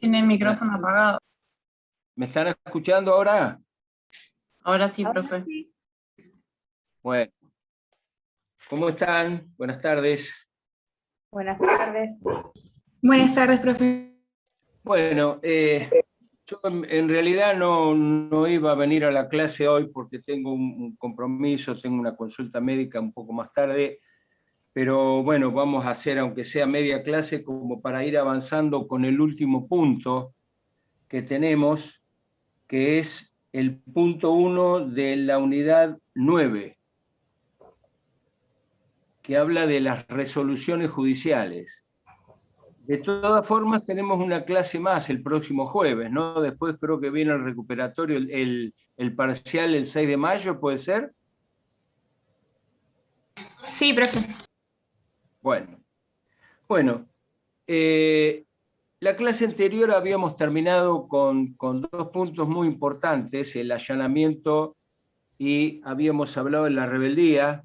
Tiene el micrófono apagado. ¿Me están escuchando ahora? Ahora sí, Ahora profe. sí. Bueno, ¿cómo están? Buenas tardes. Buenas tardes. Buenas tardes, profe. Bueno, yo en realidad no iba a venir a la clase hoy porque tengo un compromiso, tengo una consulta médica un poco más tarde, pero bueno, vamos a hacer, aunque sea media clase, como para ir avanzando con el último punto que tenemos, que es el punto 1 de la unidad 9, que habla de las resoluciones judiciales. De todas formas, tenemos una clase más el próximo jueves, ¿no? Después creo que viene el recuperatorio, el parcial el 6 de mayo, ¿puede ser? Sí, profe. Bueno, la clase anterior habíamos terminado con 2 puntos muy importantes, el allanamiento y habíamos hablado de la rebeldía.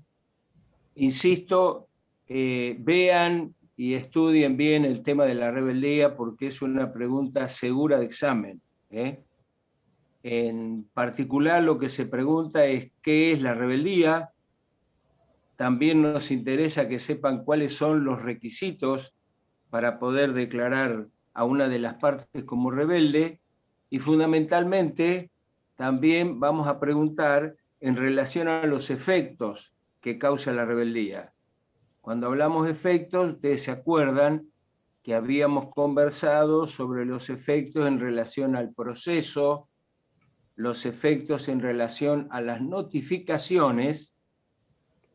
Insisto, vean y estudien bien el tema de la rebeldía porque es una pregunta segura de examen. En particular lo que se pregunta es ¿qué es la rebeldía? También nos interesa que sepan cuáles son los requisitos para poder declarar a una de las partes como rebelde y fundamentalmente también vamos a preguntar en relación a los efectos que causa la rebeldía. Cuando hablamos de efectos, ustedes se acuerdan que habíamos conversado sobre los efectos en relación al proceso, los efectos en relación a las notificaciones,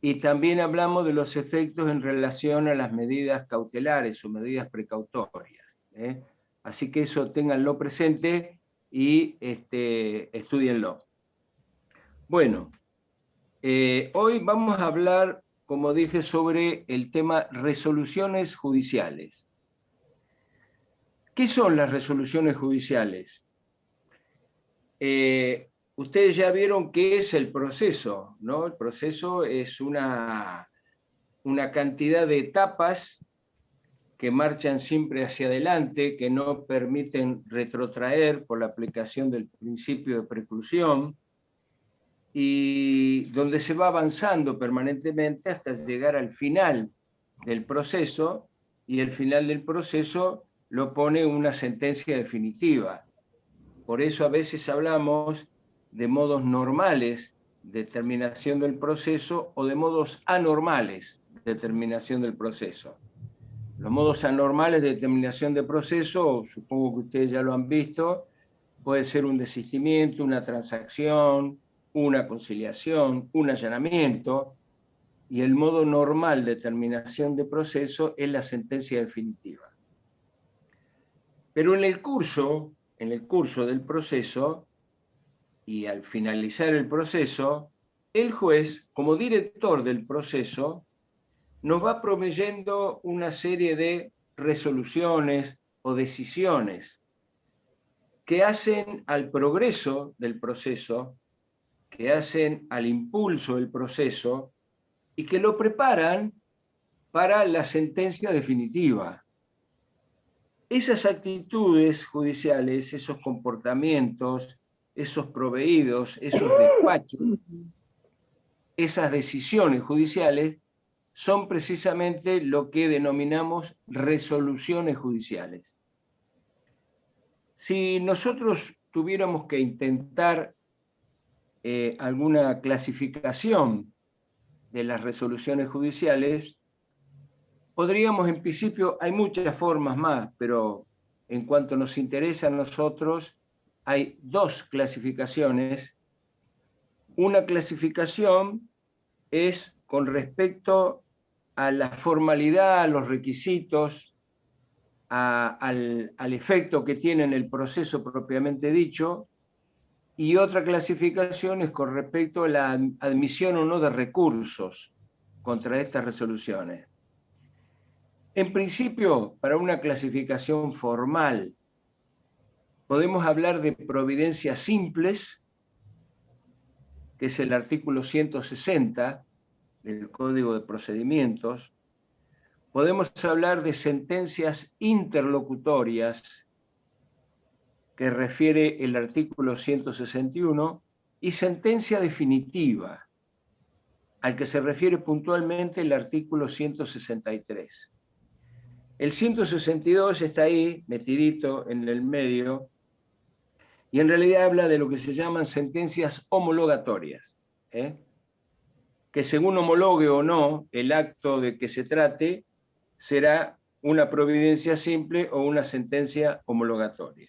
y también hablamos de los efectos en relación a las medidas cautelares o medidas precautorias. Así que eso ténganlo presente y estúdienlo. Bueno, hoy vamos a hablar, como dije, sobre el tema resoluciones judiciales. ¿Qué son las resoluciones judiciales? Ustedes ya vieron qué es el proceso, ¿no? El proceso es una cantidad de etapas que marchan siempre hacia adelante, que no permiten retrotraer por la aplicación del principio de preclusión, y donde se va avanzando permanentemente hasta llegar al final del proceso, y el final del proceso lo pone una sentencia definitiva. Por eso a veces hablamos de modos normales de terminación del proceso o de modos anormales de terminación del proceso. Los modos anormales de terminación de proceso, supongo que ustedes ya lo han visto, puede ser un desistimiento, una transacción, una conciliación, un allanamiento, y el modo normal de terminación de proceso es la sentencia definitiva. Pero en el curso del proceso, y al finalizar el proceso, el juez, como director del proceso, nos va proveyendo una serie de resoluciones o decisiones que hacen al progreso del proceso, que hacen al impulso del proceso y que lo preparan para la sentencia definitiva. Esas actitudes judiciales, esos comportamientos, esos proveídos, esos despachos, esas decisiones judiciales son precisamente lo que denominamos resoluciones judiciales. Si nosotros tuviéramos que intentar alguna clasificación de las resoluciones judiciales, podríamos, en principio, hay muchas formas más, pero en cuanto nos interesa a nosotros, hay 2 clasificaciones. Una clasificación es con respecto a la formalidad, a los requisitos, al efecto que tiene en el proceso propiamente dicho, y otra clasificación es con respecto a la admisión o no de recursos contra estas resoluciones. En principio, para una clasificación formal, podemos hablar de providencias simples, que es el artículo 160 del Código de Procedimientos. Podemos hablar de sentencias interlocutorias, que refiere el artículo 161, y sentencia definitiva, al que se refiere puntualmente el artículo 163. El 162 está ahí, metidito en el medio, y en realidad habla de lo que se llaman sentencias homologatorias, que según homologue o no el acto de que se trate, será una providencia simple o una sentencia homologatoria.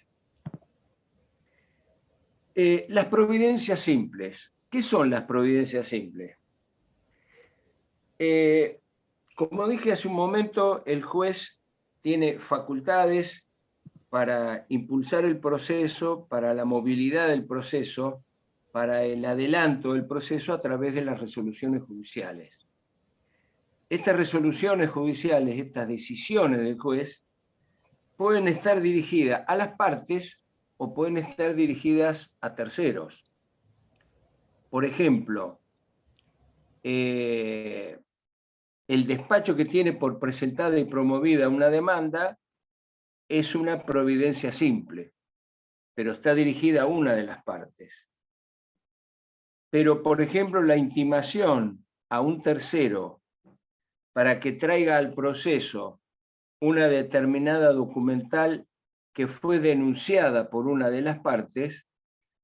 Las providencias simples. ¿Qué son las providencias simples? Como dije hace un momento, el juez tiene facultades para impulsar el proceso, para la movilidad del proceso, para el adelanto del proceso a través de las resoluciones judiciales. Estas resoluciones judiciales, estas decisiones del juez, pueden estar dirigidas a las partes o pueden estar dirigidas a terceros. Por ejemplo, el despacho que tiene por presentada y promovida una demanda es una providencia simple, pero está dirigida a una de las partes. Pero, por ejemplo, la intimación a un tercero para que traiga al proceso una determinada documental que fue denunciada por una de las partes,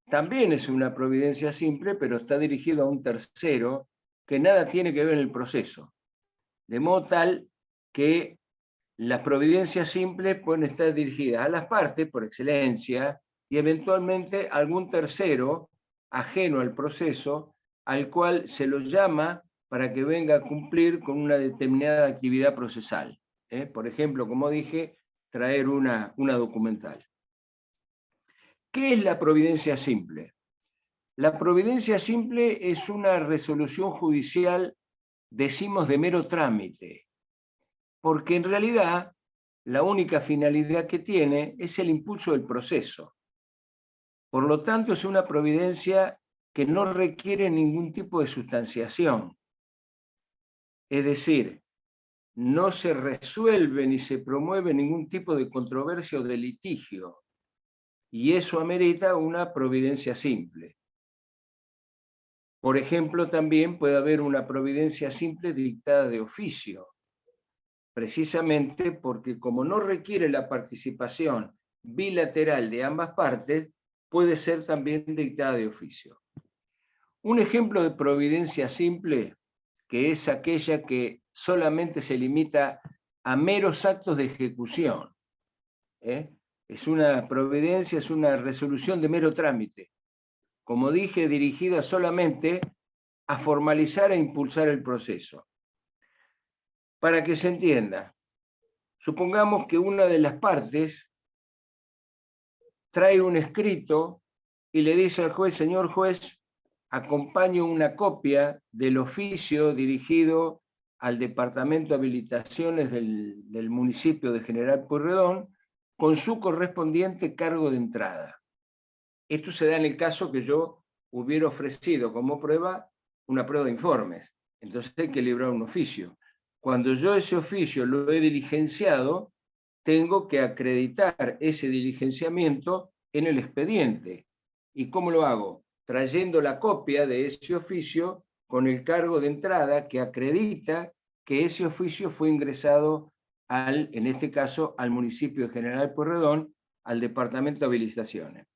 también es una providencia simple, pero está dirigido a un tercero que nada tiene que ver en el proceso. De modo tal que las providencias simples pueden estar dirigidas a las partes, por excelencia, y eventualmente a algún tercero ajeno al proceso, al cual se lo llama para que venga a cumplir con una determinada actividad procesal. Por ejemplo, como dije, traer una documental. ¿Qué es la providencia simple? La providencia simple es una resolución judicial, decimos, de mero trámite, porque en realidad la única finalidad que tiene es el impulso del proceso. Por lo tanto, es una providencia que no requiere ningún tipo de sustanciación. Es decir, no se resuelve ni se promueve ningún tipo de controversia o de litigio, y eso amerita una providencia simple. Por ejemplo, también puede haber una providencia simple dictada de oficio, precisamente porque como no requiere la participación bilateral de ambas partes, puede ser también dictada de oficio. Un ejemplo de providencia simple, que es aquella que solamente se limita a meros actos de ejecución. Es una providencia, es una resolución de mero trámite. Como dije, dirigida solamente a formalizar e impulsar el proceso. Para que se entienda, supongamos que una de las partes trae un escrito y le dice al juez: señor juez, acompaño una copia del oficio dirigido al Departamento de Habilitaciones del municipio de General Pueyrredón con su correspondiente cargo de entrada. Esto se da en el caso que yo hubiera ofrecido como prueba una prueba de informes. Entonces hay que librar un oficio. Cuando yo ese oficio lo he diligenciado, tengo que acreditar ese diligenciamiento en el expediente. ¿Y cómo lo hago? Trayendo la copia de ese oficio con el cargo de entrada que acredita que ese oficio fue ingresado en este caso, al municipio de General Pueyrredón, al Departamento de Habilitaciones.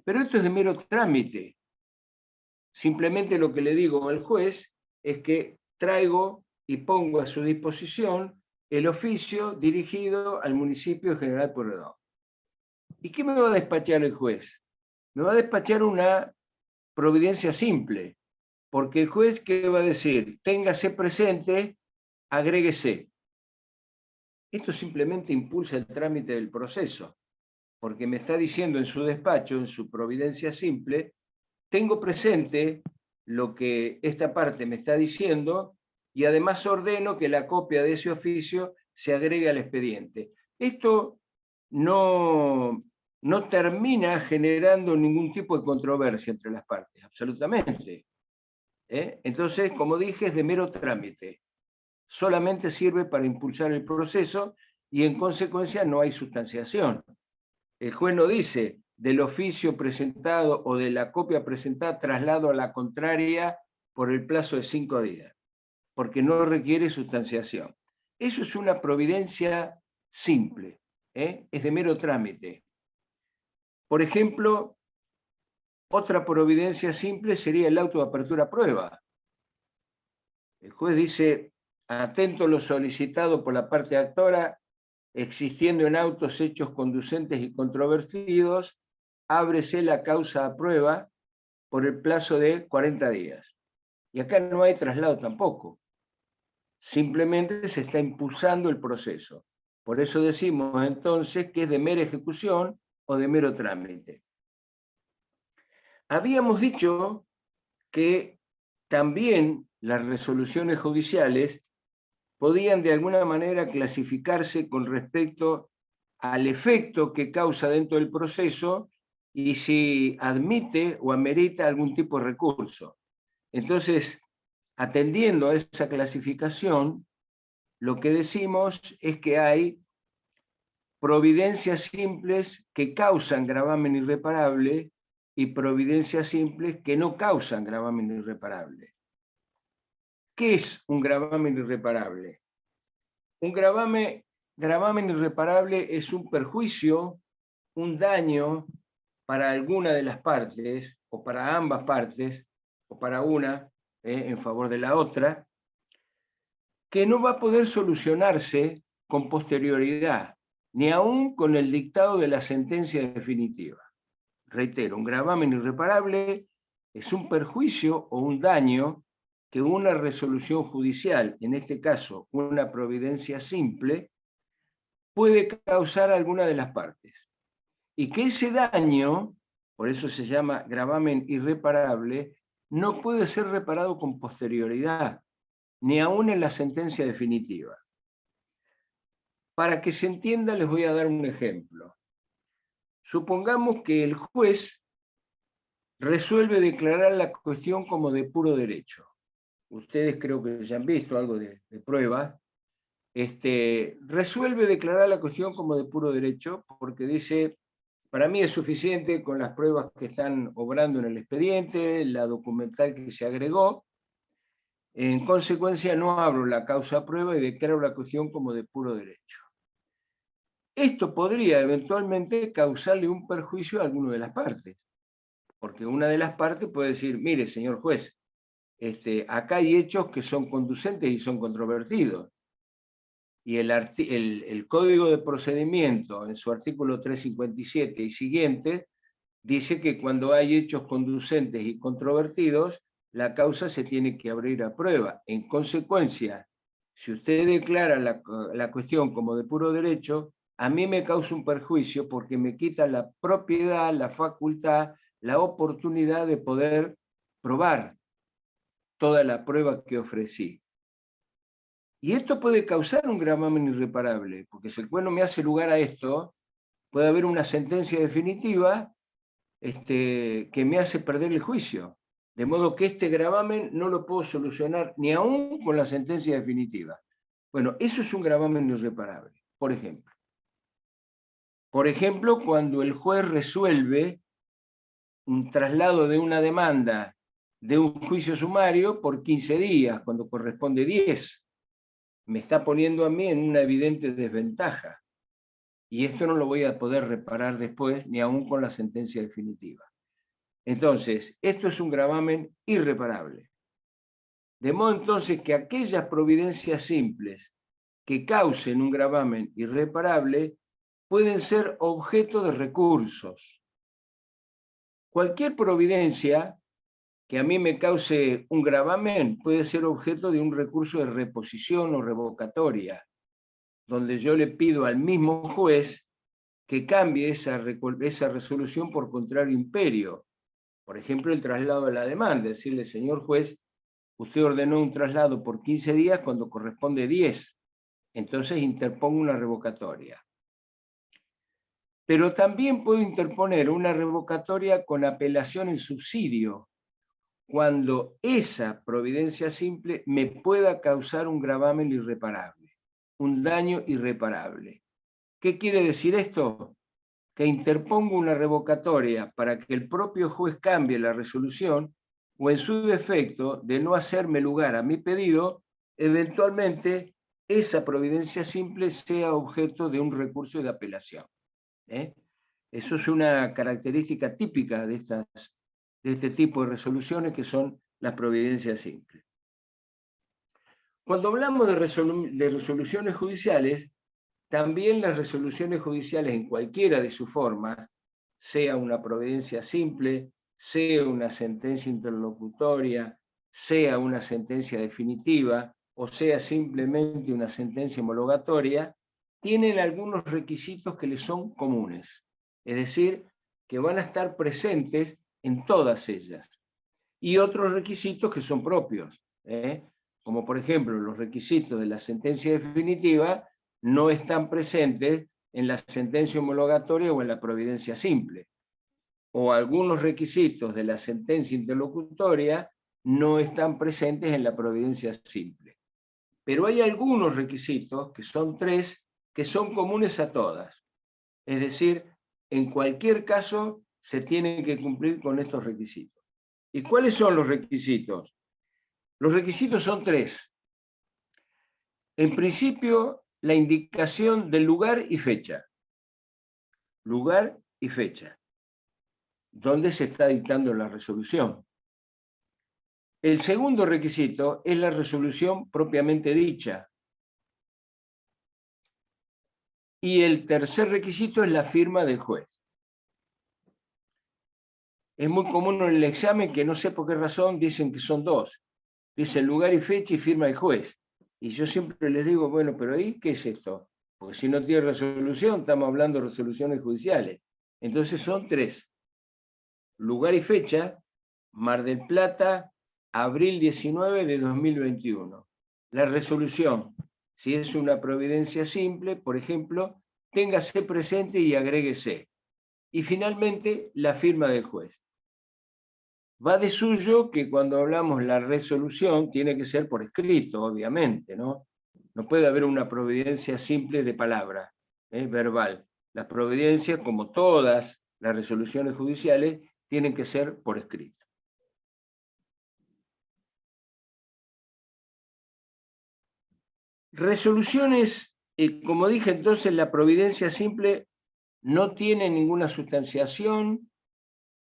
Pero esto es de mero trámite. Simplemente lo que le digo al juez es que traigo y pongo a su disposición el oficio dirigido al municipio de General Pueyrredón. ¿Y qué me va a despachar el juez? Me va a despachar una providencia simple, porque el juez, ¿qué va a decir? Téngase presente, agréguese. Esto simplemente impulsa el trámite del proceso, porque me está diciendo en su despacho, en su providencia simple, tengo presente lo que esta parte me está diciendo y además ordeno que la copia de ese oficio se agregue al expediente. Esto no termina generando ningún tipo de controversia entre las partes, absolutamente. Entonces, como dije, es de mero trámite. Solamente sirve para impulsar el proceso y en consecuencia no hay sustanciación. El juez no dice, del oficio presentado o de la copia presentada traslado a la contraria por el plazo de 5 días, porque no requiere sustanciación. Eso es una providencia simple, es de mero trámite. Por ejemplo, otra providencia simple sería el auto de apertura a prueba. El juez dice, atento lo solicitado por la parte actora, existiendo en autos hechos conducentes y controvertidos, ábrese la causa a prueba por el plazo de 40 días. Y acá no hay traslado tampoco. Simplemente se está impulsando el proceso. Por eso decimos entonces que es de mera ejecución o de mero trámite. Habíamos dicho que también las resoluciones judiciales podían de alguna manera clasificarse con respecto al efecto que causa dentro del proceso y si admite o amerita algún tipo de recurso. Entonces, atendiendo a esa clasificación, lo que decimos es que hay providencias simples que causan gravamen irreparable y providencias simples que no causan gravamen irreparable. ¿Qué es un gravamen irreparable? Un gravamen irreparable es un perjuicio, un daño para alguna de las partes, o para ambas partes, o para una, en favor de la otra, que no va a poder solucionarse con posterioridad, ni aún con el dictado de la sentencia definitiva. Reitero, un gravamen irreparable es un perjuicio o un daño que una resolución judicial, en este caso una providencia simple, puede causar a alguna de las partes. Y que ese daño, por eso se llama gravamen irreparable, no puede ser reparado con posterioridad, ni aún en la sentencia definitiva. Para que se entienda, les voy a dar un ejemplo. Supongamos que el juez resuelve declarar la cuestión como de puro derecho. Ustedes creo que ya han visto algo de prueba. Resuelve declarar la cuestión como de puro derecho porque dice, para mí es suficiente con las pruebas que están obrando en el expediente, la documental que se agregó. En consecuencia, no abro la causa a prueba y declaro la cuestión como de puro derecho. Esto podría eventualmente causarle un perjuicio a alguna de las partes, porque una de las partes puede decir, mire, señor juez, acá hay hechos que son conducentes y son controvertidos. Y el Código de Procedimiento, en su artículo 357 y siguiente, dice que cuando hay hechos conducentes y controvertidos, la causa se tiene que abrir a prueba. En consecuencia, si usted declara la cuestión como de puro derecho, a mí me causa un perjuicio porque me quita la propiedad, la facultad, la oportunidad de poder probar toda la prueba que ofrecí. Y esto puede causar un gravamen irreparable, porque si el juez no me hace lugar a esto, puede haber una sentencia definitiva que me hace perder el juicio. De modo que este gravamen no lo puedo solucionar ni aún con la sentencia definitiva. Bueno, eso es un gravamen irreparable, por ejemplo. Por ejemplo, cuando el juez resuelve un traslado de una demanda de un juicio sumario por 15 días, cuando corresponde 10. Me está poniendo a mí en una evidente desventaja. Y esto no lo voy a poder reparar después, ni aún con la sentencia definitiva. Entonces, esto es un gravamen irreparable. De modo entonces que aquellas providencias simples que causen un gravamen irreparable pueden ser objeto de recursos. Cualquier providencia que a mí me cause un gravamen puede ser objeto de un recurso de reposición o revocatoria, donde yo le pido al mismo juez que cambie esa resolución por contrario imperio. Por ejemplo, el traslado de la demanda, decirle, señor juez, usted ordenó un traslado por 15 días cuando corresponde 10, entonces interpongo una revocatoria. Pero también puedo interponer una revocatoria con apelación en subsidio, cuando esa providencia simple me pueda causar un gravamen irreparable, un daño irreparable. ¿Qué quiere decir esto? que interponga una revocatoria para que el propio juez cambie la resolución, o en su defecto, de no hacerme lugar a mi pedido, eventualmente esa providencia simple sea objeto de un recurso de apelación. Eso es una característica típica de este tipo de resoluciones, que son las providencias simples. Cuando hablamos de resoluciones judiciales, también las resoluciones judiciales en cualquiera de sus formas, sea una providencia simple, sea una sentencia interlocutoria, sea una sentencia definitiva, o sea simplemente una sentencia homologatoria, tienen algunos requisitos que les son comunes. Es decir, que van a estar presentes en todas ellas. Y otros requisitos que son propios, como por ejemplo los requisitos de la sentencia definitiva no están presentes en la sentencia homologatoria o en la providencia simple. O algunos requisitos de la sentencia interlocutoria no están presentes en la providencia simple. Pero hay algunos requisitos, que son 3, que son comunes a todas. Es decir, en cualquier caso se tienen que cumplir con estos requisitos. ¿Y cuáles son los requisitos? Los requisitos son 3. En principio, la indicación del lugar y fecha. Lugar y fecha. ¿Dónde se está dictando la resolución? El segundo requisito es la resolución propiamente dicha. Y el tercer requisito es la firma del juez. Es muy común en el examen que no sé por qué razón dicen que son 2. Dicen lugar y fecha y firma del juez. Y yo siempre les digo, bueno, pero ¿ahí qué es esto? Porque si no tiene resolución, estamos hablando de resoluciones judiciales. Entonces son 3. Lugar y fecha, Mar del Plata, abril 19 de 2021. La resolución, si es una providencia simple, por ejemplo, téngase presente y agréguese. Y finalmente, la firma del juez. Va de suyo que cuando hablamos la resolución tiene que ser por escrito, obviamente, ¿no? No puede haber una providencia simple de palabra, verbal. Las providencias, como todas las resoluciones judiciales, tienen que ser por escrito. Resoluciones, como dije entonces, la providencia simple no tiene ninguna sustanciación,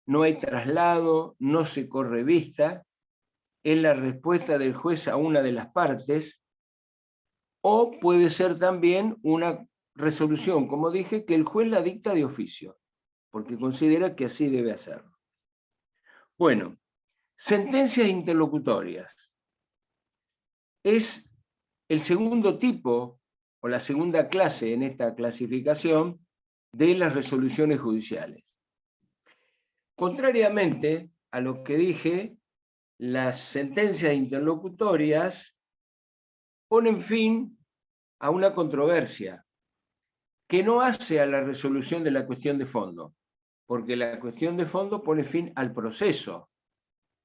no hay traslado, no se corre vista, es la respuesta del juez a una de las partes, o puede ser también una resolución, como dije, que el juez la dicta de oficio, porque considera que así debe hacerlo. Bueno, sentencias interlocutorias. Es el segundo tipo, o la segunda clase en esta clasificación, de las resoluciones judiciales. Contrariamente a lo que dije, las sentencias interlocutorias ponen fin a una controversia que no hace a la resolución de la cuestión de fondo, porque la cuestión de fondo pone fin al proceso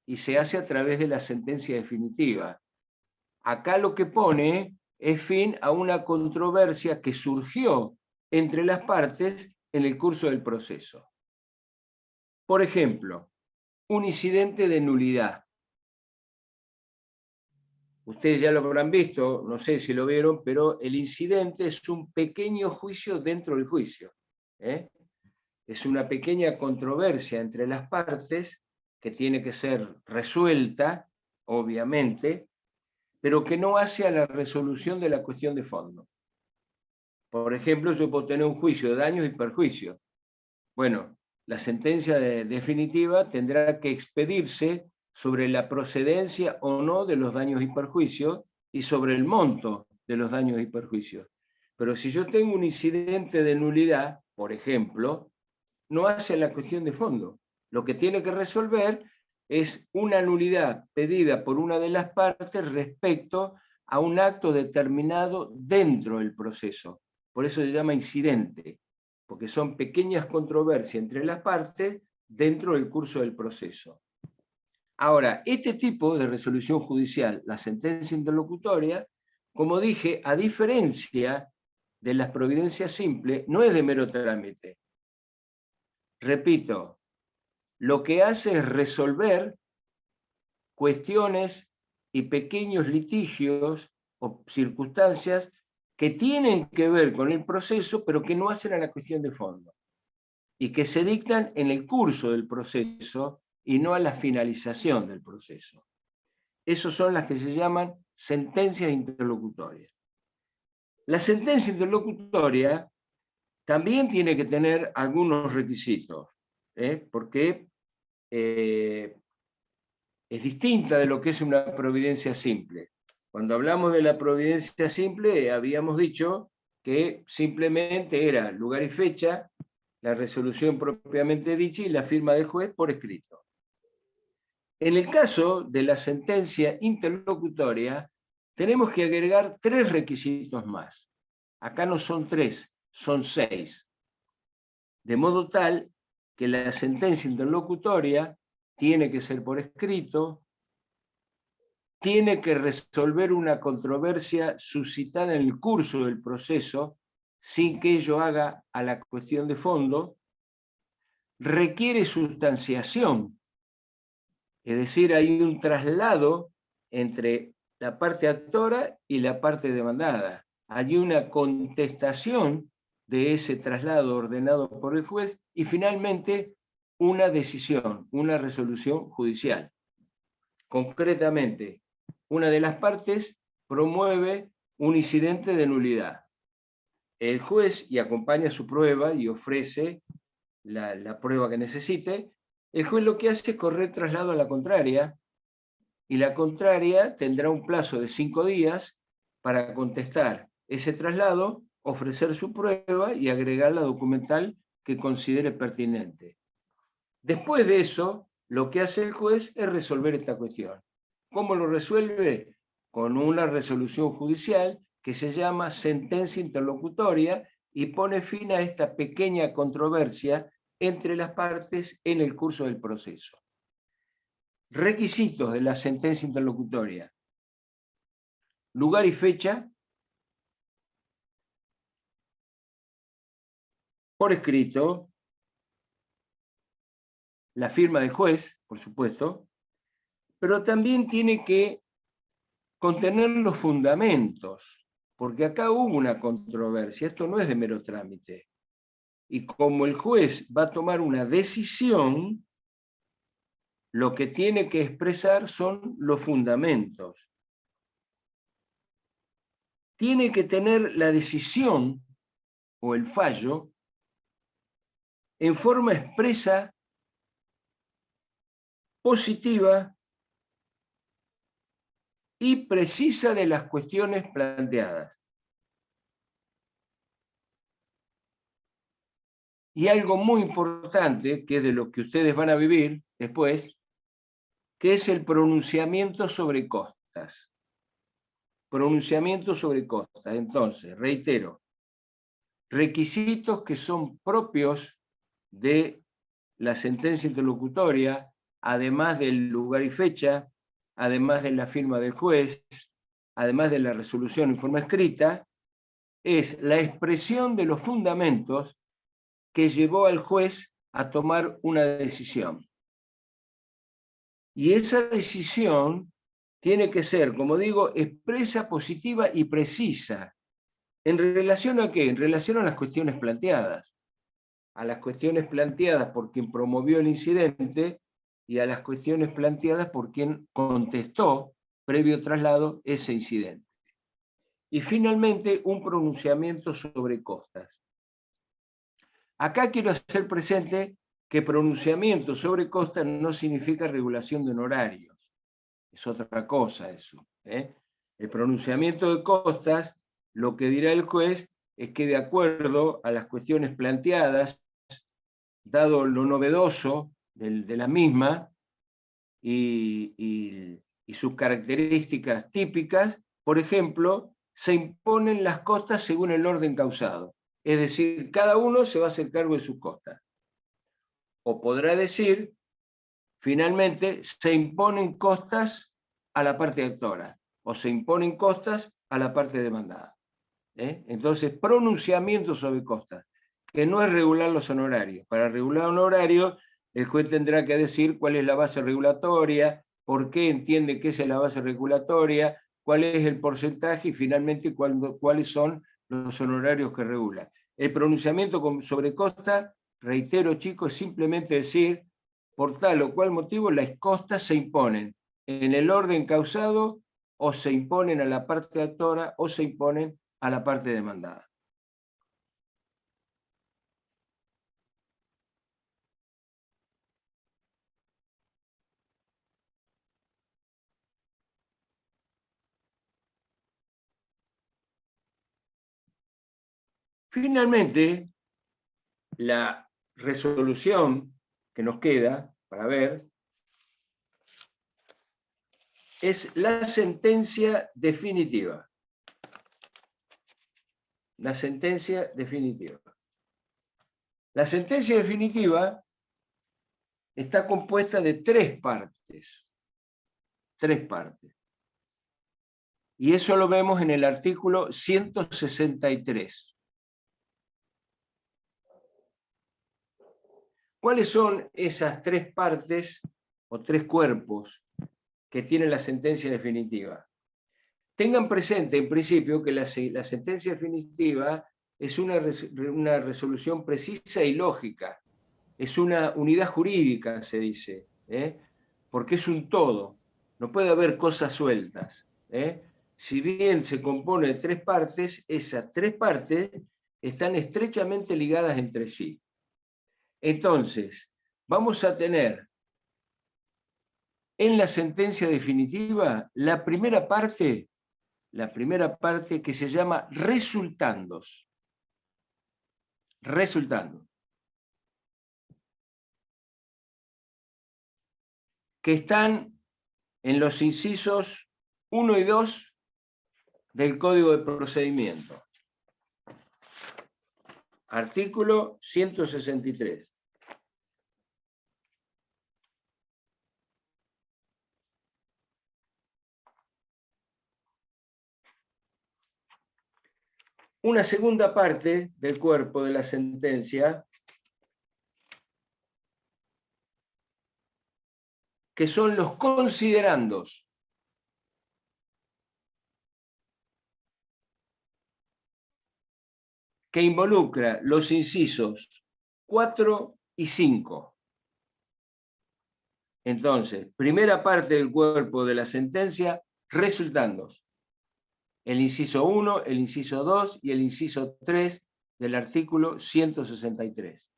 y se hace a través de la sentencia definitiva. Acá lo que pone es fin a una controversia que surgió entre las partes en el curso del proceso. Por ejemplo, un incidente de nulidad. Ustedes ya lo habrán visto, no sé si lo vieron, pero el incidente es un pequeño juicio dentro del juicio. Es una pequeña controversia entre las partes que tiene que ser resuelta, obviamente, pero que no hace a la resolución de la cuestión de fondo. Por ejemplo, yo puedo tener un juicio de daños y perjuicios. Bueno, la sentencia definitiva tendrá que expedirse sobre la procedencia o no de los daños y perjuicios y sobre el monto de los daños y perjuicios. Pero si yo tengo un incidente de nulidad, por ejemplo, no hace la cuestión de fondo. Lo que tiene que resolver es una nulidad pedida por una de las partes respecto a un acto determinado dentro del proceso. Por eso se llama incidente, porque son pequeñas controversias entre las partes dentro del curso del proceso. Ahora, este tipo de resolución judicial, la sentencia interlocutoria, como dije, a diferencia de las providencias simples, no es de mero trámite. repito, lo que hace es resolver cuestiones y pequeños litigios o circunstancias que tienen que ver con el proceso, pero que no hacen a la cuestión de fondo, y que se dictan en el curso del proceso y no a la finalización del proceso. Esas son las que se llaman sentencias interlocutorias. La sentencia interlocutoria también tiene que tener algunos requisitos, porque es distinta de lo que es una providencia simple. Cuando hablamos de la providencia simple, habíamos dicho que simplemente era lugar y fecha, la resolución propiamente dicha y la firma del juez por escrito. En el caso de la sentencia interlocutoria, tenemos que agregar 3 requisitos más. Acá no son 3, son 6. De modo tal que la sentencia interlocutoria tiene que ser por escrito, tiene que resolver una controversia suscitada en el curso del proceso, sin que ello haga a la cuestión de fondo, requiere sustanciación, es decir, hay un traslado entre la parte actora y la parte demandada. Hay una contestación de ese traslado ordenado por el juez y finalmente una decisión, una resolución judicial. Concretamente, una de las partes promueve un incidente de nulidad. El juez, y acompaña su prueba y ofrece la prueba que necesite, el juez lo que hace es correr traslado a la contraria, y la contraria tendrá un plazo de 5 días para contestar ese traslado, ofrecer su prueba y agregar la documental que considere pertinente. Después de eso, lo que hace el juez es resolver esta cuestión. ¿Cómo lo resuelve? Con una resolución judicial que se llama sentencia interlocutoria y pone fin a esta pequeña controversia entre las partes en el curso del proceso. Requisitos de la sentencia interlocutoria: lugar y fecha, por escrito, la firma del juez, por supuesto, pero también tiene que contener los fundamentos, porque acá hubo una controversia, esto no es de mero trámite. Y como el juez va a tomar una decisión, lo que tiene que expresar son los fundamentos. Tiene que tener la decisión o el fallo en forma expresa, positiva y precisa de las cuestiones planteadas. Y algo muy importante, que es de lo que ustedes van a vivir después, que es el pronunciamiento sobre costas. Pronunciamiento sobre costas. Entonces, reitero, requisitos que son propios de la sentencia interlocutoria, además del lugar y fecha, además de la firma del juez, además de la resolución en forma escrita, es la expresión de los fundamentos que llevó al juez a tomar una decisión. Y esa decisión tiene que ser, como digo, expresa, positiva y precisa. ¿En relación a qué? En relación a las cuestiones planteadas. A las cuestiones planteadas por quien promovió el incidente y a las cuestiones planteadas por quien contestó, previo traslado, ese incidente. Y finalmente, un pronunciamiento sobre costas. Acá quiero hacer presente que pronunciamiento sobre costas no significa regulación de honorarios. Es otra cosa eso. El pronunciamiento de costas, lo que dirá el juez es que de acuerdo a las cuestiones planteadas, dado lo novedoso de la misma y sus características típicas, por ejemplo, se imponen las costas según el orden causado. Es decir, cada uno se va a hacer cargo de sus costas. O podrá decir, finalmente, se imponen costas a la parte actora, o se imponen costas a la parte demandada. Entonces, pronunciamiento sobre costas. que no es regular los honorarios. Para regular honorarios, el juez tendrá que decir cuál es la base regulatoria, por qué entiende que esa es la base regulatoria, cuál es el porcentaje y finalmente cuáles son los honorarios que regula. El pronunciamiento sobre costa, reitero chicos, es simplemente decir, por tal o cual motivo las costas se imponen en el orden causado o se imponen a la parte actora o se imponen a la parte demandada. Finalmente, la resolución que nos queda para ver es la sentencia definitiva. La sentencia definitiva. La sentencia definitiva está compuesta de tres partes. Tres partes. Y eso lo vemos en el artículo 163. ¿Cuáles son esas tres partes o tres cuerpos que tiene la sentencia definitiva? Tengan presente, en principio, que la sentencia definitiva es una resolución precisa y lógica. Es una unidad jurídica, se dice, porque es un todo. No puede haber cosas sueltas. Si bien se compone de tres partes, esas tres partes están estrechamente ligadas entre sí. Entonces, vamos a tener en la sentencia definitiva la primera parte que se llama resultandos. Resultandos. Que están en los incisos 1 y 2 del Código de Procedimiento. Artículo 163. Una segunda parte del cuerpo de la sentencia, que son los considerandos. Que involucra los incisos 4 y 5. Entonces, primera parte del cuerpo de la sentencia, resultandos. El inciso 1, el inciso 2 y el inciso 3 del artículo 163.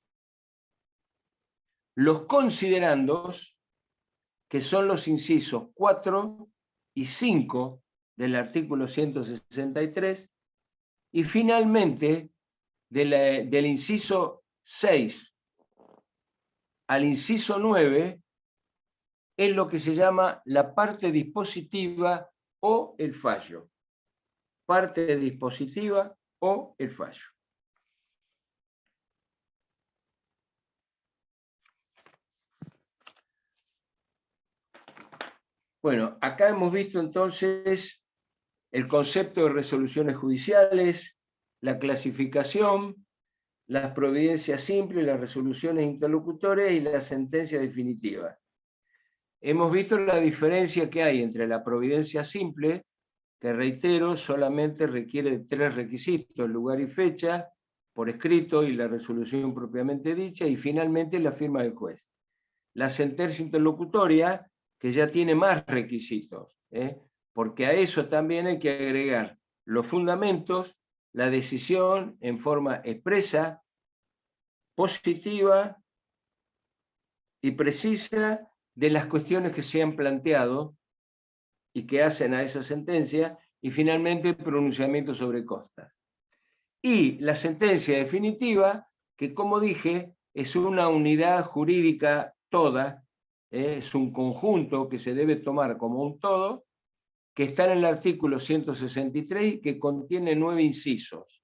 Los considerandos, que son los incisos 4 y 5 del artículo 163, y finalmente del inciso 6 al inciso 9 es lo que se llama la parte dispositiva o el fallo. Parte dispositiva o el fallo. Bueno, acá hemos visto entonces el concepto de resoluciones judiciales, la clasificación, las providencias simples, las resoluciones interlocutorias y la sentencia definitiva. Hemos visto la diferencia que hay entre la providencia simple, que reitero, solamente requiere de tres requisitos: lugar y fecha, por escrito y la resolución propiamente dicha, y finalmente la firma del juez. La sentencia interlocutoria, que ya tiene más requisitos, porque a eso también hay que agregar los fundamentos, la decisión en forma expresa, positiva y precisa de las cuestiones que se han planteado y que hacen a esa sentencia, y finalmente el pronunciamiento sobre costas. Y la sentencia definitiva, que como dije, es una unidad jurídica toda, es un conjunto que se debe tomar como un todo, que está en el artículo 163 y que contiene 9 incisos.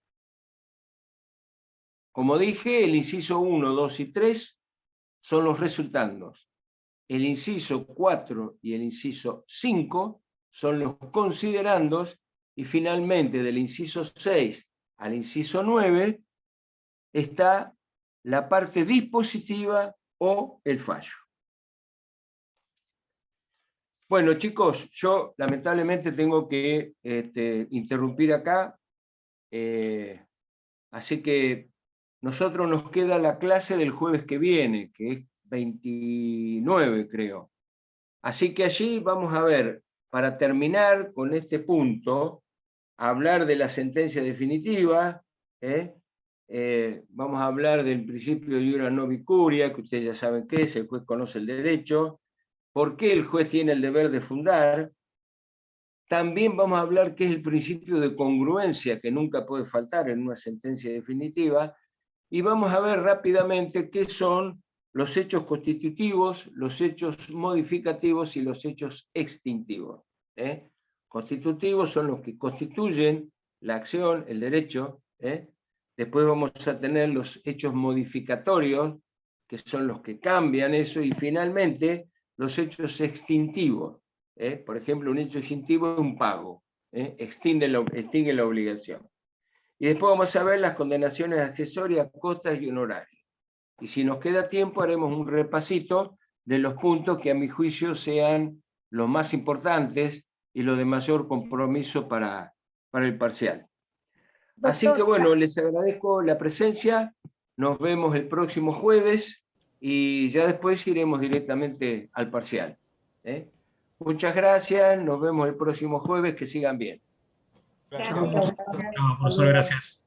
Como dije, el inciso 1, 2 y 3 son los resultandos. El inciso 4 y el inciso 5 son los considerandos, y finalmente del inciso 6 al inciso 9 está la parte dispositiva o el fallo. Bueno, chicos, yo lamentablemente tengo que interrumpir acá, así que nosotros nos queda la clase del jueves que viene, que es 29, creo. Así que allí vamos a ver, para terminar con este punto, hablar de la sentencia definitiva, vamos a hablar del principio de iura no vicuria, que ustedes ya saben qué es, el juez conoce el derecho, por qué el juez tiene el deber de fundar. También vamos a hablar qué es el principio de congruencia, que nunca puede faltar en una sentencia definitiva, y vamos a ver rápidamente qué son los hechos constitutivos, los hechos modificativos y los hechos extintivos. Constitutivos son los que constituyen la acción, el derecho. Después vamos a tener los hechos modificatorios, que son los que cambian eso, y finalmente los hechos extintivos. Por ejemplo, un hecho extintivo es un pago, extingue la obligación. Y después vamos a ver las condenaciones accesorias, costas y honorarios. Y si nos queda tiempo, haremos un repasito de los puntos que a mi juicio sean los más importantes y los de mayor compromiso para el parcial. Así que bueno, les agradezco la presencia, nos vemos el próximo jueves y ya después iremos directamente al parcial. Muchas gracias, nos vemos el próximo jueves, que sigan bien. Gracias. No, profesor, gracias.